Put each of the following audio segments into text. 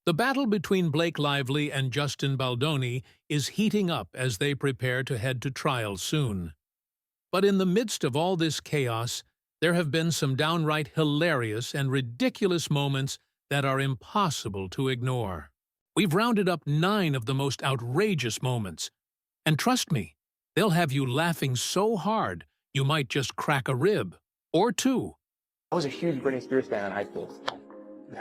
The battle between Blake Lively and Justin Baldoni is heating up as they prepare to head to trial soon. But in the midst of all this chaos, there have been some downright hilarious and ridiculous moments that are impossible to ignore. We've rounded up 9 of the most outrageous moments, and trust me, they'll have you laughing so hard you might just crack a rib, or two. I was a huge Britney Spears fan in high school.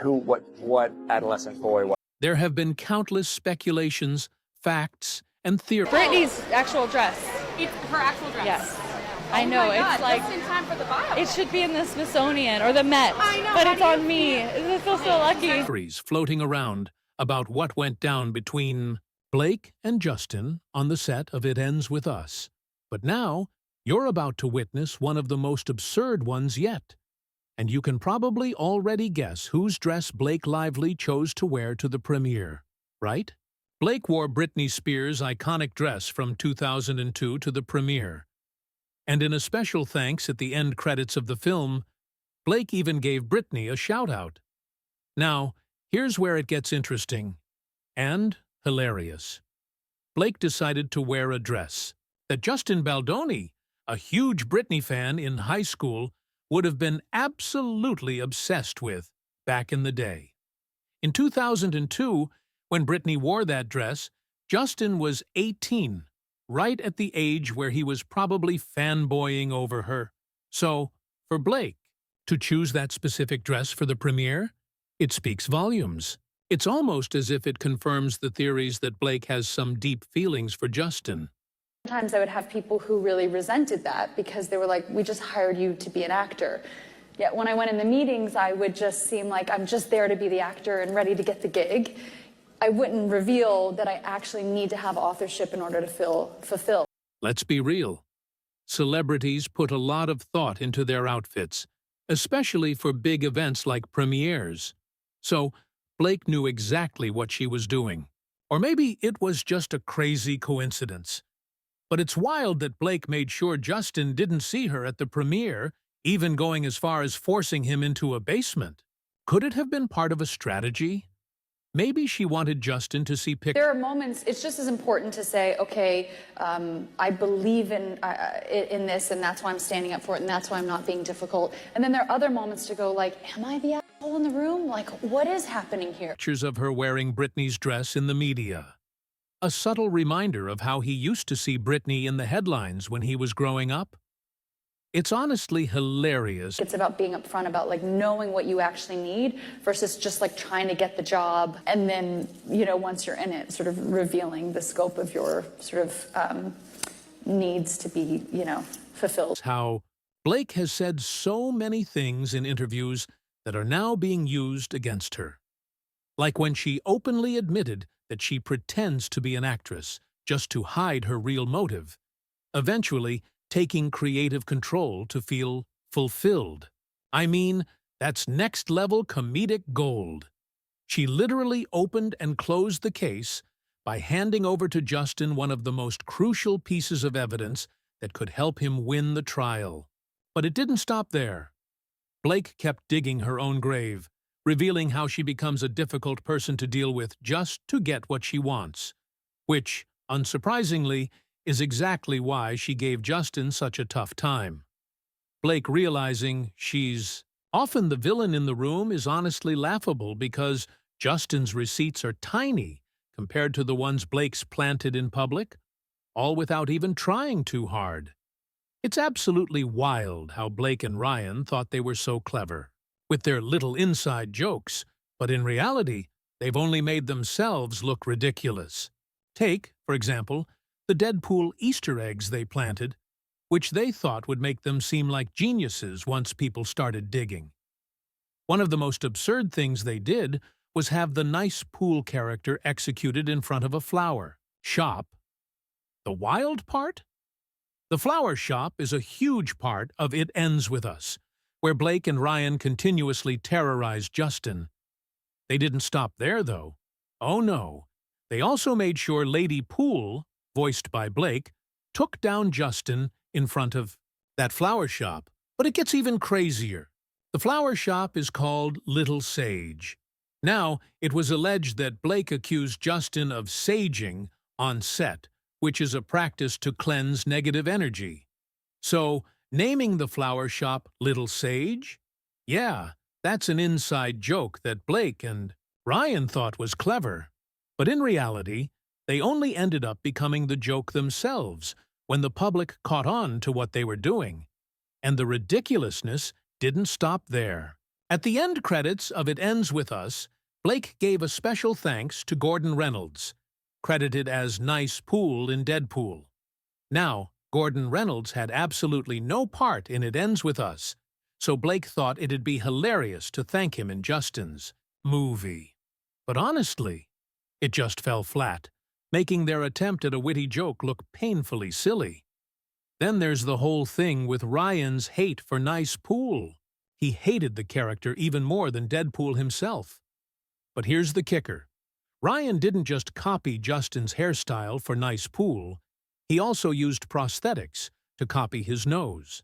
What adolescent boy? There have been countless speculations, facts, and theories. Britney's actual dress. It's her actual dress. Yes. Oh I know, my God, it's like, just in time for the bio. it should be in the Smithsonian or the Met. I know, but how it's do you on me. I feel so lucky. Theories floating around about what went down between Blake and Justin on the set of It Ends With Us. But now, you're about to witness one of the most absurd ones yet. And you can probably already guess whose dress Blake Lively chose to wear to the premiere, right? Blake wore Britney Spears' iconic dress from 2002 to the premiere. And in a special thanks at the end credits of the film, Blake even gave Britney a shout-out. Now, here's where it gets interesting and hilarious. Blake decided to wear a dress that Justin Baldoni, a huge Britney fan in high school, would have been absolutely obsessed with back in the day. In 2002, when Britney wore that dress, Justin was 18, right at the age where he was probably fanboying over her. So, for Blake to choose that specific dress for the premiere, it speaks volumes. It's almost as if it confirms the theories that Blake has some deep feelings for Justin. Sometimes I would have people who really resented that because they were like, we just hired you to be an actor. Yet when I went in the meetings, I would just seem like I'm just there to be the actor and ready to get the gig. I wouldn't reveal that I actually need to have authorship in order to fulfill. Let's be real. Celebrities put a lot of thought into their outfits, especially for big events like premieres. So, Blake knew exactly what she was doing. Or maybe it was just a crazy coincidence. But it's wild that Blake made sure Justin didn't see her at the premiere, even going as far as forcing him into a basement. Could it have been part of a strategy? Maybe she wanted Justin to see pictures. There are moments, it's just as important to say, okay, I believe in this, and that's why I'm standing up for it, and that's why I'm not being difficult. And then there are other moments to go like, am I the asshole in the room? Like, what is happening here? Pictures of her wearing Britney's dress in the media. A subtle reminder of how he used to see Britney in the headlines when he was growing up. It's honestly hilarious. It's about being upfront about like knowing what you actually need versus just like trying to get the job. And then, once you're in it, sort of revealing the scope of your sort of needs to be, fulfilled. How Blake has said so many things in interviews that are now being used against her. Like when she openly admitted that she pretends to be an actress just to hide her real motive, eventually taking creative control to feel fulfilled. I mean, that's next-level comedic gold. She literally opened and closed the case by handing over to Justin one of the most crucial pieces of evidence that could help him win the trial. But it didn't stop there. Blake kept digging her own grave, revealing how she becomes a difficult person to deal with just to get what she wants, which, unsurprisingly, is exactly why she gave Justin such a tough time. Blake realizing she's often the villain in the room is honestly laughable because Justin's receipts are tiny compared to the ones Blake's planted in public, all without even trying too hard. It's absolutely wild how Blake and Ryan thought they were so clever, with their little inside jokes, but in reality, they've only made themselves look ridiculous. Take, for example, the Deadpool Easter eggs they planted, which they thought would make them seem like geniuses once people started digging. One of the most absurd things they did was have the nice pool character executed in front of a flower shop. The wild part? The flower shop is a huge part of It Ends With Us, where Blake and Ryan continuously terrorized Justin. They didn't stop there, though. Oh no, they also made sure Lady Pool, voiced by Blake, took down Justin in front of that flower shop. But it gets even crazier. The flower shop is called Little Sage. Now, it was alleged that Blake accused Justin of saging on set, which is a practice to cleanse negative energy. So, naming the flower shop Little Sage? Yeah, that's an inside joke that Blake and Ryan thought was clever. But in reality, they only ended up becoming the joke themselves when the public caught on to what they were doing. And the ridiculousness didn't stop there. At the end credits of It Ends With Us, Blake gave a special thanks to Gordon Reynolds, credited as Nice Pool in Deadpool. Now, Gordon Reynolds had absolutely no part in It Ends With Us, so Blake thought it'd be hilarious to thank him in Justin's movie. But honestly, it just fell flat, making their attempt at a witty joke look painfully silly. Then there's the whole thing with Ryan's hate for Nice Pool. He hated the character even more than Deadpool himself. But here's the kicker. Ryan didn't just copy Justin's hairstyle for Nice Pool, he also used prosthetics to copy his nose.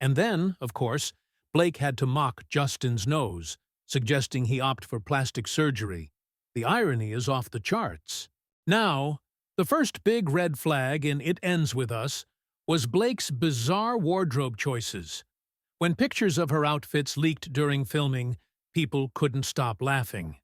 And then, of course, Blake had to mock Justin's nose, suggesting he opt for plastic surgery. The irony is off the charts. Now, the first big red flag in It Ends With Us was Blake's bizarre wardrobe choices. When pictures of her outfits leaked during filming, people couldn't stop laughing.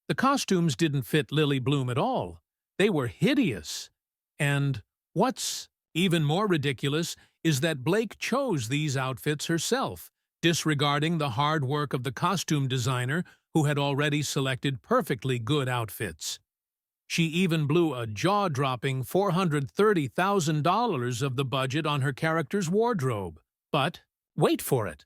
The costumes didn't fit Lily Bloom at all. They were hideous. And what's even more ridiculous is that Blake chose these outfits herself, disregarding the hard work of the costume designer who had already selected perfectly good outfits. She even blew a jaw-dropping $430,000 of the budget on her character's wardrobe. But, wait for it,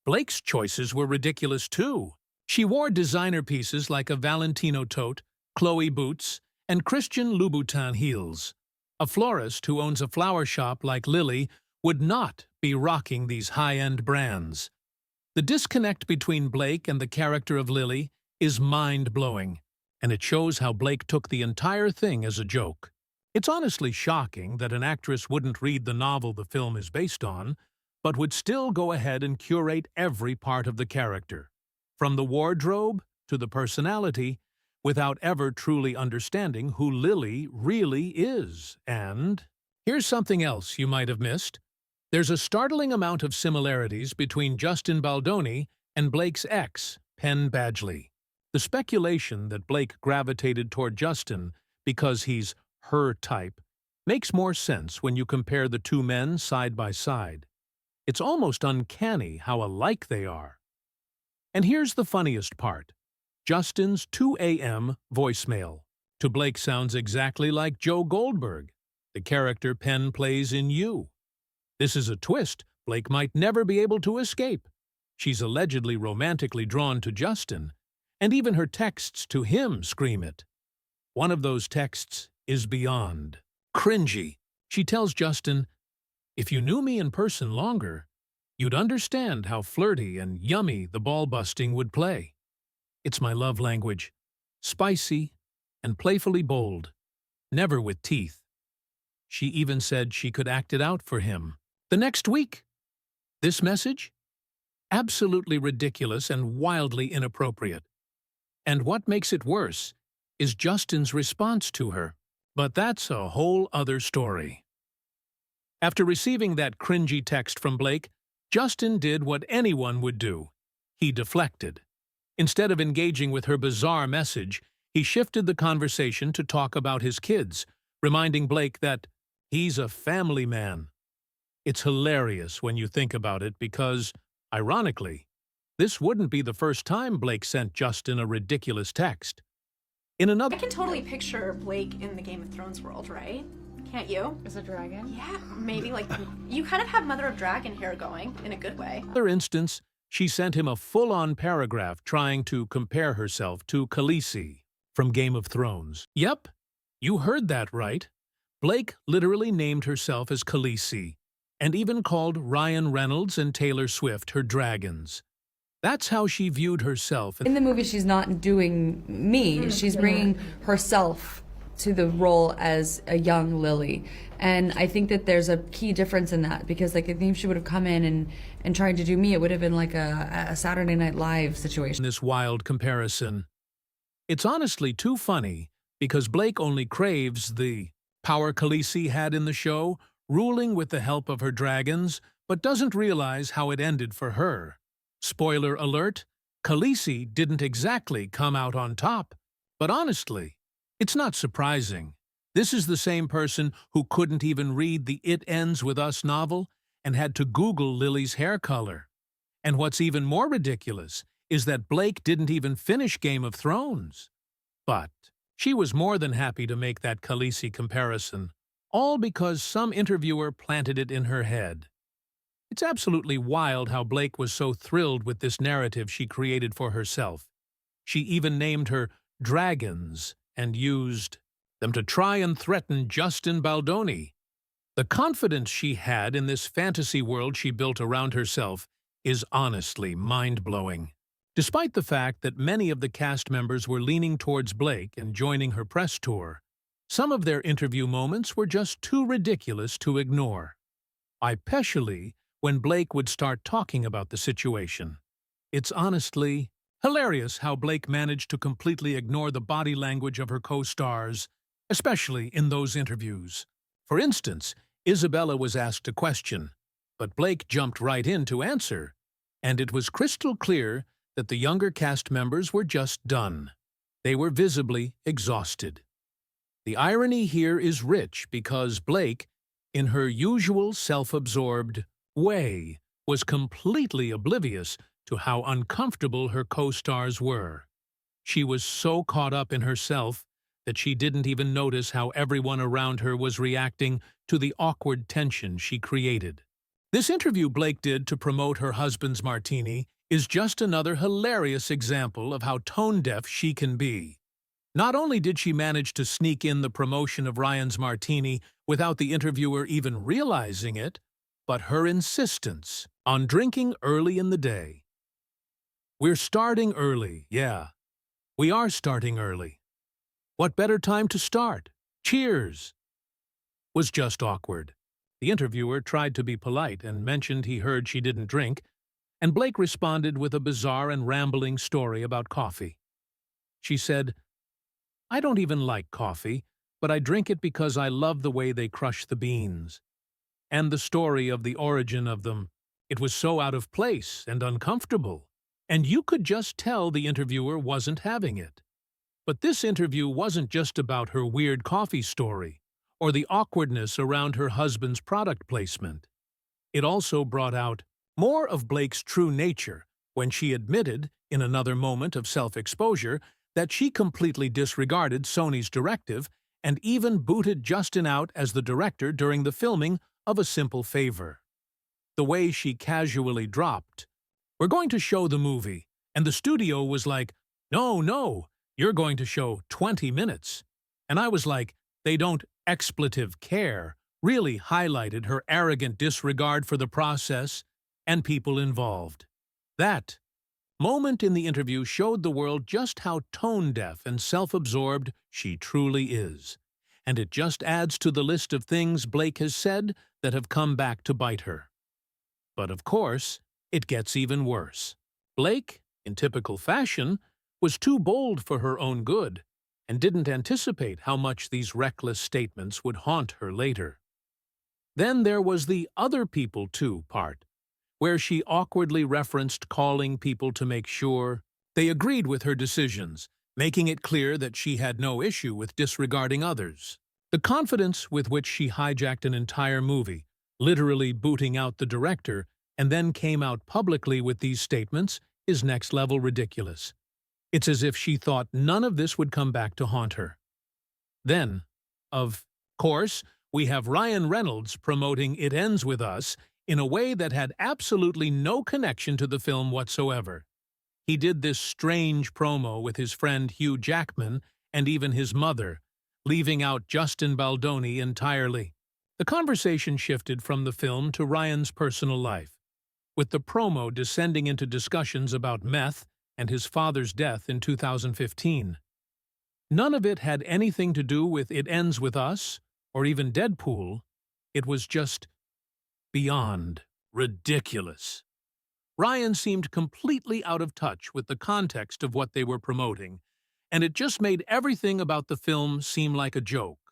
Blake's choices were ridiculous too. She wore designer pieces like a Valentino tote, Chloe boots, and Christian Louboutin heels. A florist who owns a flower shop like Lily would not be rocking these high-end brands. The disconnect between Blake and the character of Lily is mind-blowing, and it shows how Blake took the entire thing as a joke. It's honestly shocking that an actress wouldn't read the novel the film is based on, but would still go ahead and curate every part of the character, from the wardrobe to the personality, without ever truly understanding who Lily really is. And here's something else you might have missed. There's a startling amount of similarities between Justin Baldoni and Blake's ex, Penn Badgley. The speculation that Blake gravitated toward Justin because he's her type makes more sense when you compare the two men side by side. It's almost uncanny how alike they are. And here's the funniest part. Justin's 2 a.m. voicemail to Blake sounds exactly like Joe Goldberg, the character Penn plays in You. This is a twist Blake might never be able to escape. She's allegedly romantically drawn to Justin, and even her texts to him scream it. One of those texts is beyond cringy. She tells Justin, "If you knew me in person longer, you'd understand how flirty and yummy the ball-busting would play. It's my love language, spicy and playfully bold, never with teeth." She even said she could act it out for him. The next week. This message? Absolutely ridiculous and wildly inappropriate. And what makes it worse is Justin's response to her. But that's a whole other story. After receiving that cringy text from Blake, Justin did what anyone would do. He deflected. Instead of engaging with her bizarre message, he shifted the conversation to talk about his kids, reminding Blake that he's a family man. It's hilarious when you think about it because, ironically, this wouldn't be the first time Blake sent Justin a ridiculous text. In another... I can totally picture Blake in the Game of Thrones world, right? Can't you? Is a dragon? Yeah, maybe like you kind of have Mother of Dragon hair going in a good way. Other instance, she sent him a full-on paragraph trying to compare herself to Khaleesi from Game of Thrones. Yep, you heard that right. Blake literally named herself as Khaleesi, and even called Ryan Reynolds and Taylor Swift her dragons. That's how she viewed herself. In the movie, she's not doing me. She's bringing herself to the role as a young Lily. And I think that there's a key difference in that, because like I think if she would have come in and tried to do me, it would have been like a Saturday Night Live situation. This wild comparison. It's honestly too funny because Blake only craves the power Khaleesi had in the show, ruling with the help of her dragons, but doesn't realize how it ended for her. Spoiler alert, Khaleesi didn't exactly come out on top. But honestly, it's not surprising. This is the same person who couldn't even read the It Ends With Us novel and had to Google Lily's hair color. And what's even more ridiculous is that Blake didn't even finish Game of Thrones. But she was more than happy to make that Khaleesi comparison, all because some interviewer planted it in her head. It's absolutely wild how Blake was so thrilled with this narrative she created for herself. She even named her dragons and used them to try and threaten Justin Baldoni. The confidence she had in this fantasy world she built around herself is honestly mind-blowing. Despite the fact that many of the cast members were leaning towards Blake and joining her press tour, some of their interview moments were just too ridiculous to ignore. Especially when Blake would start talking about the situation. It's honestly hilarious how Blake managed to completely ignore the body language of her co-stars, especially in those interviews. For instance, Isabella was asked a question, but Blake jumped right in to answer, and it was crystal clear that the younger cast members were just done. They were visibly exhausted. The irony here is rich because Blake, in her usual self-absorbed way, was completely oblivious to how uncomfortable her co-stars were. She was so caught up in herself that she didn't even notice how everyone around her was reacting to the awkward tension she created. This interview Blake did to promote her husband's martini is just another hilarious example of how tone-deaf she can be. Not only did she manage to sneak in the promotion of Ryan's martini without the interviewer even realizing it, but her insistence on drinking early in the day. We're starting early, yeah. We are starting early. What better time to start? Cheers! Was just awkward. The interviewer tried to be polite and mentioned he heard she didn't drink, and Blake responded with a bizarre and rambling story about coffee. She said, "I don't even like coffee, but I drink it because I love the way they crush the beans." And the story of the origin of them, it was so out of place and uncomfortable, and you could just tell the interviewer wasn't having it. But this interview wasn't just about her weird coffee story or the awkwardness around her husband's product placement. It also brought out more of Blake's true nature when she admitted, in another moment of self-exposure, that she completely disregarded Sony's directive and even booted Justin out as the director during the filming of A Simple Favor. The way she casually dropped, "We're going to show the movie," and the studio was like, No, you're going to show 20 minutes. And I was like, they don't expletive care, really highlighted her arrogant disregard for the process and people involved. That moment in the interview showed the world just how tone-deaf and self-absorbed she truly is. And it just adds to the list of things Blake has said that have come back to bite her. But of course, it gets even worse. Blake, in typical fashion, was too bold for her own good and didn't anticipate how much these reckless statements would haunt her later. Then there was the other people too part, where she awkwardly referenced calling people to make sure they agreed with her decisions, making it clear that she had no issue with disregarding others. The confidence with which she hijacked an entire movie, literally booting out the director, and then came out publicly with these statements, is next-level ridiculous. It's as if she thought none of this would come back to haunt her. Then, of course, we have Ryan Reynolds promoting It Ends With Us in a way that had absolutely no connection to the film whatsoever. He did this strange promo with his friend Hugh Jackman and even his mother, leaving out Justin Baldoni entirely. The conversation shifted from the film to Ryan's personal life, with the promo descending into discussions about meth and his father's death in 2015. None of it had anything to do with It Ends With Us or even Deadpool. It was just beyond ridiculous. Ryan seemed completely out of touch with the context of what they were promoting, and it just made everything about the film seem like a joke.